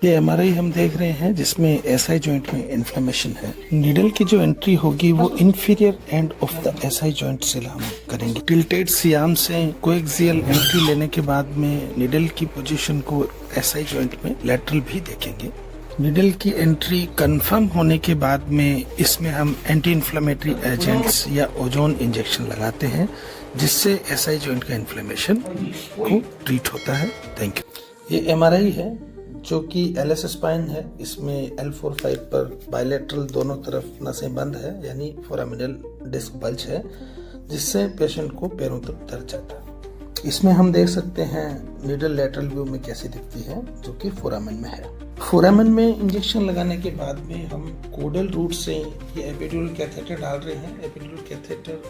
ये एमआरआई हम देख रहे हैं जिसमें एसआई जॉइंट में इन्फ्लेमेशन है। नीडल की जो एंट्री होगी वो inferior end of the SI joint से हम करेंगे। टिल्टेड सियाम से कोएक्सियल एंट्री लेने के बाद में नीडल की पोजीशन को एसआई जॉइंट में लेटरल भी देखेंगे। नीडल की एंट्री कंफर्म होने के बाद में इसमें हम एंटी इन्फ्लेमेटरी एजेंट्स या ओजोन इंजेक्शन लगाते हैं जिससे एसआई जॉइंट का इन्फ्लेमेशन को ट्रीट होता है। Thank you. ये एमआरआई है जो कि एलएस स्पाइन है। इसमें L4-5 पर बायलैटरल दोनों तरफ नसें बंद है यानी फोरामिनल डिस्क बल्ज है जिससे पेशेंट को पैरों तक दर्द जाता है। इसमें हम देख सकते हैं नीडल लैटरल व्यू में कैसी दिखती है जो कि फोरामेन में है। फोरामेन में इंजेक्शन लगाने के बाद में हम कोडल रूट से ये एपिड्यूरल कैथेटर डाल रहे हैं। Epidural catheter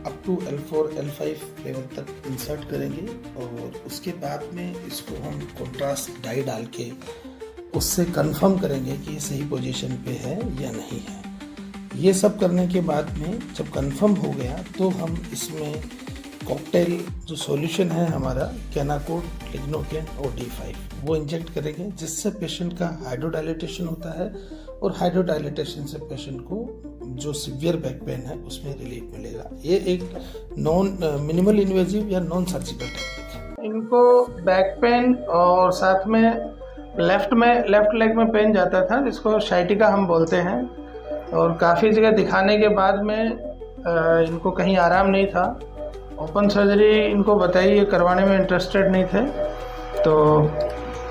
up to L4 L5 level तक इंसर्ट करेंगे और उसके बाद में इसको हम कॉन्ट्रास्ट डाई डाल के उससे कंफर्म करेंगे कि ये सही पोजीशन पे है या नहीं है। ये सब करने के बाद में जब कंफर्म हो गया तो हम इसमें कॉकटेल जो सॉल्यूशन है हमारा केनाकोड लिग्नोकेन और D5 वो इंजेक्ट करेंगे जिससे पेशेंट का हाइड्रोडायलेटेशन होता है और हाइड्रोडायलेटेशन से पेशेंट को जो सीवियर बैक पेन है उसमें रिलीफ मिलेगा। ये एक मिनिमल इन्वेजिव या नॉन सर्जिकल टेक्निक है। इनको बैक पेन और साथ में लेफ्ट लेग में पेन जाता था जिसको शाइटिका हम बोलते हैं और काफ़ी जगह दिखाने के बाद में इनको कहीं आराम नहीं था। ओपन सर्जरी इनको बताई ये करवाने में इंटरेस्टेड नहीं थे तो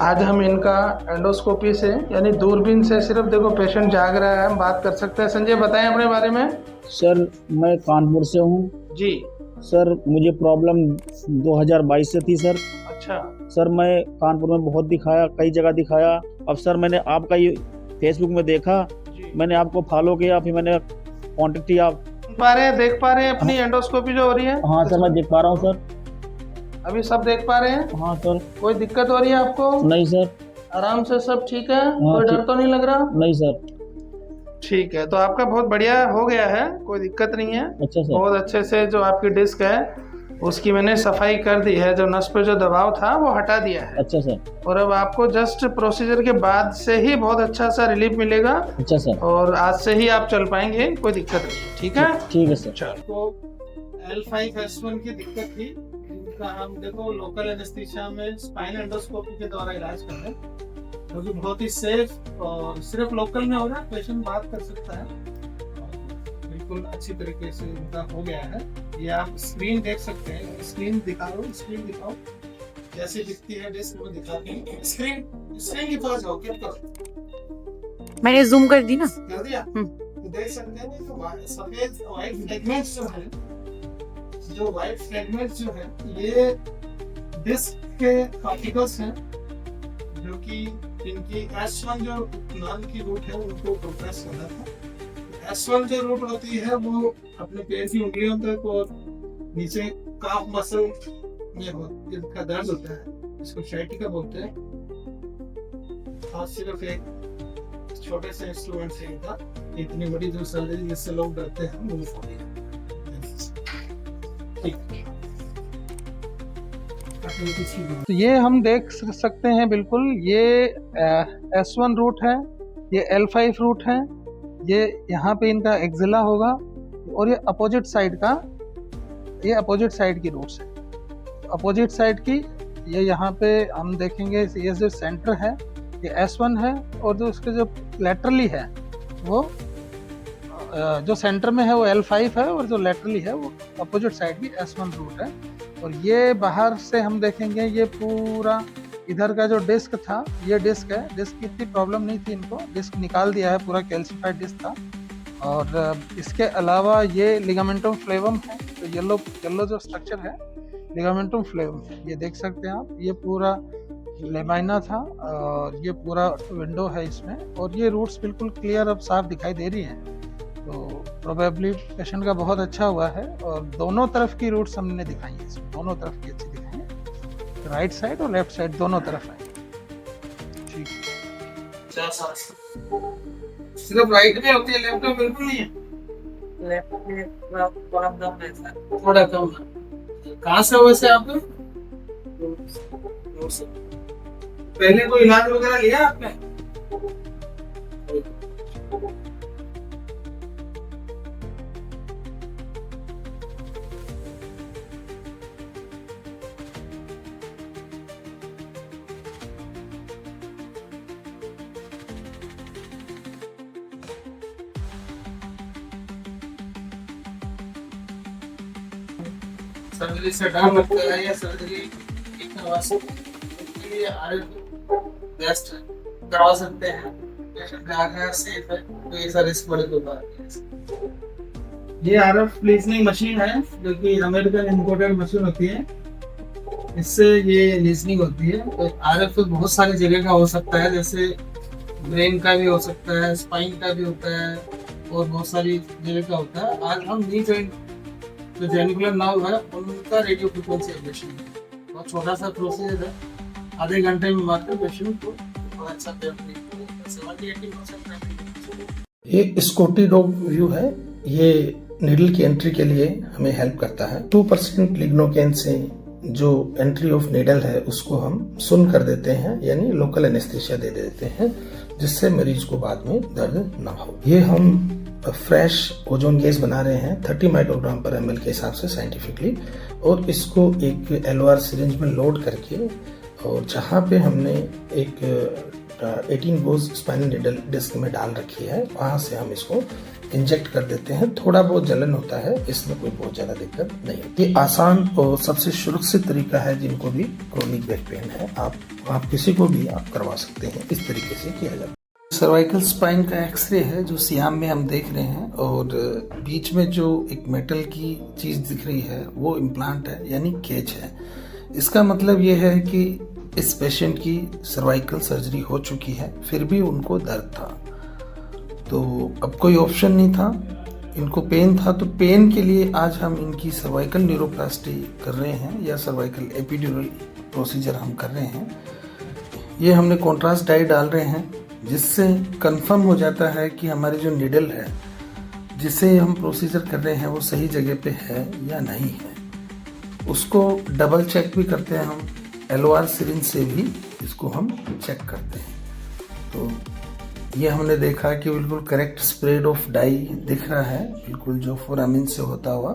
आज हम इनका एंडोस्कोपी से यानी दूरबीन से सिर्फ देखो पेशेंट जाग रहा है हम बात कर सकते हैं। संजय बताएं अपने बारे में। सर मैं कानपुर से हूँ जी। सर मुझे प्रॉब्लम 2022 से थी सर। अच्छा सर मैं कानपुर में बहुत दिखाया, कई जगह दिखाया। अब सर मैंने आपका ये फेसबुक में देखा, मैंने आपको फॉलो किया, फिर मैंने कॉन्टेक्ट किया। देख पा रहे हैं अपनी एंडोस्कोपी जो हो रही है? हाँ सर मैं देख पा रहा हूँ सर। अभी सब देख पा रहे हैं? हाँ सर। कोई दिक्कत हो रही है आपको? नहीं सर। आराम से सब ठीक है? हाँ, कोई डर तो नहीं लग रहा? नहीं सर। ठीक है तो आपका बहुत बढ़िया हो गया है, कोई दिक्कत नहीं है। अच्छा सर। बहुत अच्छे से जो आपकी डिस्क है उसकी मैंने सफाई कर दी है, जो नस पे जो दबाव था वो हटा दिया है। अच्छा सर। और अब आपको जस्ट प्रोसीजर के बाद से ही बहुत अच्छा सा रिलीफ मिलेगा। अच्छा सर। और आज से ही आप चल पाएंगे, कोई दिक्कत नहीं। ठीक है? ठीक है सर। तो L5S1 की दिक्कत थी जिनका हम देखो लोकल एनेस्थीसिया में स्पाइन एंडोस्कोपी के द्वारा इलाज कर रहे हैं जो कि बहुत ही सेफ और सिर्फ लोकल में हो रहा है। पेशेंट बात कर सकता है, बिल्कुल अच्छी तरीके से उनका हो गया है। ये आप स्क्रीन देख सकते हैं। स्क्रीन दिखाओ, स्क्रीन दिखाओ कैसी दिखती है डिस्क में दिखाती है। स्क्रीन के पास जाओ, क्लिक करो। मैंने जूम कर दी ना। कर दिया? तो देख सकते हैं तो सफेद व्हाइट फ्रेगमेंट्स जो है ये डिस्क के पार्टिकल्स हैं जो कि इनकी S1 जो नाम की रूट है उनको कंप्रेस करना था। S1 जो रूट होती है वो अपने पैर की उंगलियों तक और नीचे काफ मसल में इनका दर्द होता है, इसको शाइटिका बोलते हैं। और सिर्फ एक छोटे से इंस्ट्रूमेंट से इनका इतनी बड़ी जो सर्जरी जिससे लोग डरते हैं वो हो गई। तो ये हम देख सकते हैं बिल्कुल, ये S1 रूट है, ये L5 रूट है, ये यहाँ पे इनका एक्सिला होगा और ये अपोजिट साइड की रूट्स है। अपोजिट साइड की ये यहाँ पे हम देखेंगे, ये जो सेंटर है ये S1 है और जो उसके जो लैटरली है वो जो सेंटर में है वो L5 है और जो लैटरली है वो अपोजिट साइड की S1 रूट है। और ये बाहर से हम देखेंगे ये पूरा इधर का जो डिस्क था ये डिस्क है। डिस्क की इतनी प्रॉब्लम नहीं थी, इनको डिस्क निकाल दिया है, पूरा कैल्सिफाइड डिस्क था। और इसके अलावा ये लिगामेंटम फ्लेवम है, तो येलो जो स्ट्रक्चर है लिगामेंटम फ्लेवम है, ये देख सकते हैं आप। ये पूरा लेमाइना था और ये पूरा विंडो है इसमें और ये रूट्स बिल्कुल क्लियर अब साफ दिखाई दे रही हैं। तो प्रोबेबली पेशेंट का बहुत अच्छा हुआ है और दोनों तरफ की रूट्स हमने दिखाई हैं इसमें, दोनों तरफ की अच्छी दिखाई है, राइट साइड और लेफ्ट साइड दोनों तरफ है। ठीक है। सिर्फ राइट में होती है, लेफ्ट में बिल्कुल नहीं है। लेफ्ट में थोड़ा कम है सर। थोड़ा कम है। कहाँ से हो वैसे आप? पहले कोई इलाज वगैरह लिया आपने? सर्जरी से डर लगता है या सर्जरी की करवा सकते हैं, बेस्ट है, करवा सकते हैं। पेशेंट का आगे सेफ है, कोई ऐसा रिस्क वाली कोई बात नहीं। ये आरएफ लीजनिंग मशीन है जो कि अमेरिकन इंपोर्टेड मशीन होती है, इससे ये लीजनिंग होती है। तो आरएफ बहुत सारी जगह का हो सकता है, जैसे ब्रेन का भी हो सकता है, स्पाइन का भी होता है और बहुत सारी जगह का होता है। आज हम नी जॉइंट जो जेनिकुलर नर्व है उनका रेडियो फ्रिक्वेंसी एब्लेशन है, बहुत छोटा सा प्रोसीजर है, आधे घंटे में मात्र पेशेंट को बहुत अच्छा ये स्कॉटी डॉग व्यू है। ये नीडल की एंट्री के लिए हमें हेल्प करता है। 2% लिग्नोकेन से जो एंट्री ऑफ नीडल है उसको हम सुन कर देते हैं, यानी लोकल एनेस्थीसिया दे देते हैं, जिससे मरीज को बाद में दर्द ना हो। ये हम फ्रेश ओजोन गैस बना रहे हैं 30 माइक्रोग्राम पर ml के हिसाब से साइंटिफिकली, और इसको एक LOR सिरिंज में लोड करके, और जहाँ पे हमने एक 18 बोज स्पाइनल नीडल डिस्क में डाल रखी है वहाँ से हम इसको इंजेक्ट कर देते हैं। थोड़ा बहुत जलन होता है, इसमें कोई बहुत ज्यादा दिक्कत नहीं होती। ये आसान और सबसे सुरक्षित तरीका है, जिनको भी क्रोनिक बैक पेन है आप किसी को भी आप करवा सकते हैं, इस तरीके से किया जाता है। सर्वाइकल स्पाइन का एक्सरे है जो सियाम में हम देख रहे हैं, और बीच में जो एक मेटल की चीज दिख रही है वो इम्प्लांट है, यानी केज है। इसका मतलब ये है कि इस पेशेंट की सर्वाइकल सर्जरी हो चुकी है, फिर भी उनको दर्द था, तो अब कोई ऑप्शन नहीं था, इनको पेन था, तो पेन के लिए आज हम इनकी सर्वाइकल न्यूरोप्लास्टी कर रहे हैं, या सर्वाइकल एपिड्यूरल प्रोसीजर हम कर रहे हैं। ये हमने कॉन्ट्रास्ट डाई डाल रहे हैं, जिससे कंफर्म हो जाता है कि हमारी जो नीडल है जिसे हम प्रोसीजर कर रहे हैं वो सही जगह पे है या नहीं है। उसको डबल चेक भी करते हैं हम, LOR सिरिंज से भी इसको हम चेक करते हैं। तो ये हमने देखा कि बिल्कुल करेक्ट स्प्रेड ऑफ डाई दिख रहा है, बिल्कुल जो फोरामिन से होता हुआ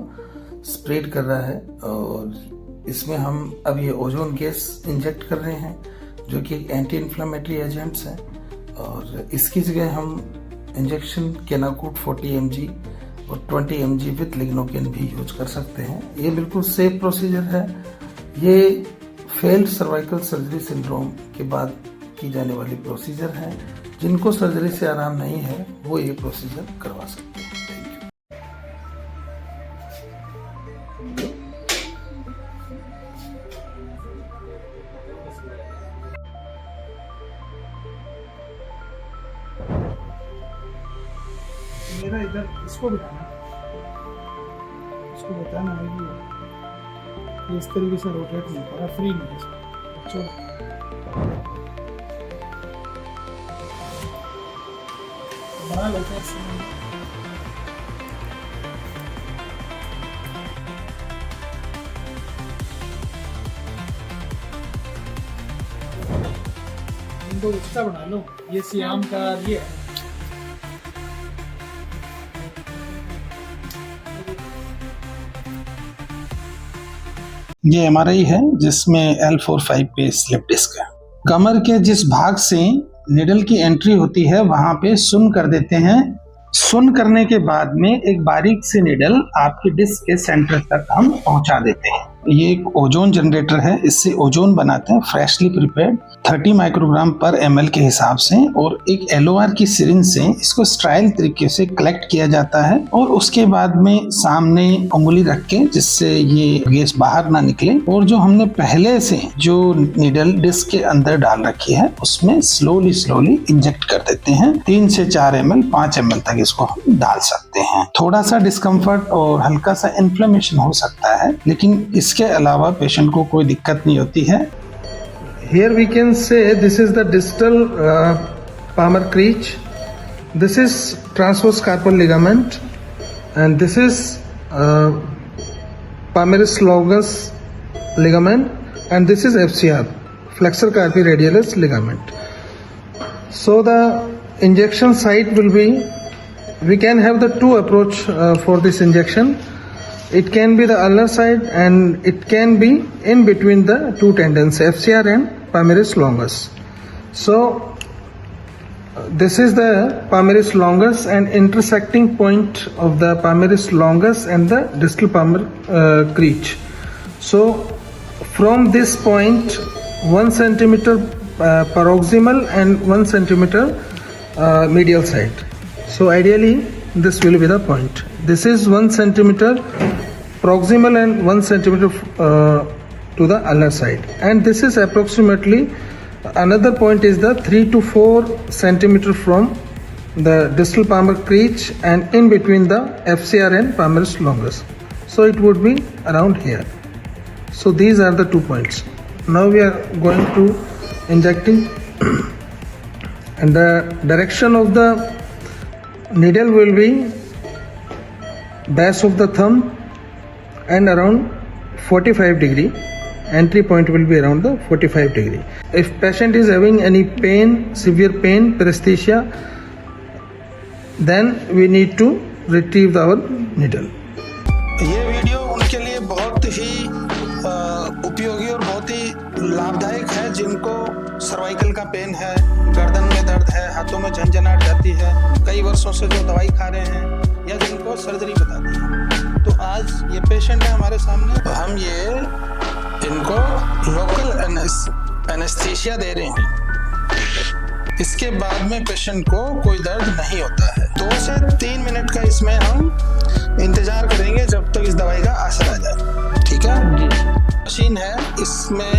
स्प्रेड कर रहा है। और इसमें हम अब ये ओजोन गैस इंजेक्ट कर रहे हैं जो कि एंटी इन्फ्लेमेटरी एजेंट्स हैं, और इसकी जगह हम इंजेक्शन केनाकूट 40 mg और 20 mg विथ लिग्नोकेन भी यूज कर सकते हैं। ये बिल्कुल सेफ प्रोसीजर है। ये फेल्ड सर्वाइकल सर्जरी सिंड्रोम के बाद की जाने वाली प्रोसीजर है। जिनको सर्जरी से आराम नहीं है वो ये प्रोसीजर करवा सकते हैं। मेरा इधर इसको बताना है कि इस तरीके से रोटेट नहीं करा, फ्री नहीं है। बना लेते हैं। इनको एक्स्ट्रा बना लो, ये सियाम का ये है। ये MRI है जिसमें L4-5 पे स्लिप डिस्क है। कमर के जिस भाग से निडल की एंट्री होती है वहां पे सुन कर देते हैं। सुन करने के बाद में एक बारीक सी निडल आपकी डिस्क के सेंटर तक हम पहुंचा देते हैं। ये एक ओजोन जनरेटर है, इससे ओजोन बनाते हैं फ्रेशली प्रिपेयर्ड 30 माइक्रोग्राम पर ml के हिसाब से, और एक LOR की सिरिंज से इसको स्ट्राइल तरीके से कलेक्ट किया जाता है, और उसके बाद में सामने उंगली रख के जिससे ये गैस बाहर ना निकले, और जो हमने पहले से जो निडल डिस्क के अंदर डाल रखी है उसमें स्लोली इंजेक्ट कर देते हैं। 3 से 4 ml 5 ml तक इसको हम डाल सकते हैं। थोड़ा सा डिस्कम्फर्ट और हल्का सा इन्फ्लेमेशन हो सकता है, लेकिन इसके अलावा पेशेंट को कोई दिक्कत नहीं होती है। Here we can say this is the distal palmar creech, this is transverse carpal ligament, and this is palmaris longus ligament, and this is FCR, flexor carpi radialis ligament. So the injection site will be, we can have the two approach for this injection. It can be the ulnar side and it can be in between the two tendons, FCR and palmaris longus. So this is the palmaris longus and intersecting point of the palmaris longus and the distal palmar creech. So from this point 1 centimeter paroxysmal and 1 centimeter medial side. So ideally this will be the point. This is 1 centimeter proximal and 1 centimeter to the ulnar side, and this is approximately, another point is the 3 to 4 centimeter from the distal palmar creech and in between the FCR and palmaris longus. So it would be around here. So these are the 2 points. Now we are going to injecting and the direction of the needle will be base of the thumb and around 45 degree. Entry point will be around the 45 degree. If patient is having any pain, severe pain, paresthesia, then we need to retrieve our needle. ये video उनके लिए बहुत ही उपयोगी और बहुत ही लाभदायक है जिनको सर्वाइकल का पेन है, गर्दन में दर्द है, हाथों में झंझनाहट रहती है, कई वर्षों से जो दवाई खा रहे हैं या जिनको सर्जरी बता दी है। तो आज ये पेशेंट है हमारे सामने, तो हम ये इनको लोकल एनेस्थीसिया दे रहे हैं। इसके बाद में पेशेंट को कोई दर्द नहीं होता है। 2 से 3 मिनट का इसमें हम इंतजार करेंगे जब तक इस दवाई का असर आ जाए। ठीक है जी। मशीन है, इसमें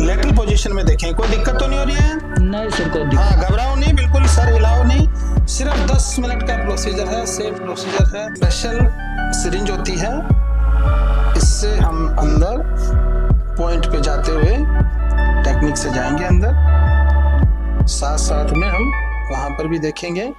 लेटरल पोजीशन में देखें, कोई दिक्कत तो नहीं हो रही है? नहीं सर, कोई हाँ, घबराओ नहीं, बिल्कुल सर हिलाओ नहीं। सिर्फ 10 मिनट का प्रोसीजर है, सेफ प्रोसीजर है। स्पेशल सिरिंज होती है, इससे हम अंदर पॉइंट पे जाते हुए टेक्निक से जाएंगे अंदर, साथ साथ में हम वहाँ पर भी देखेंगे।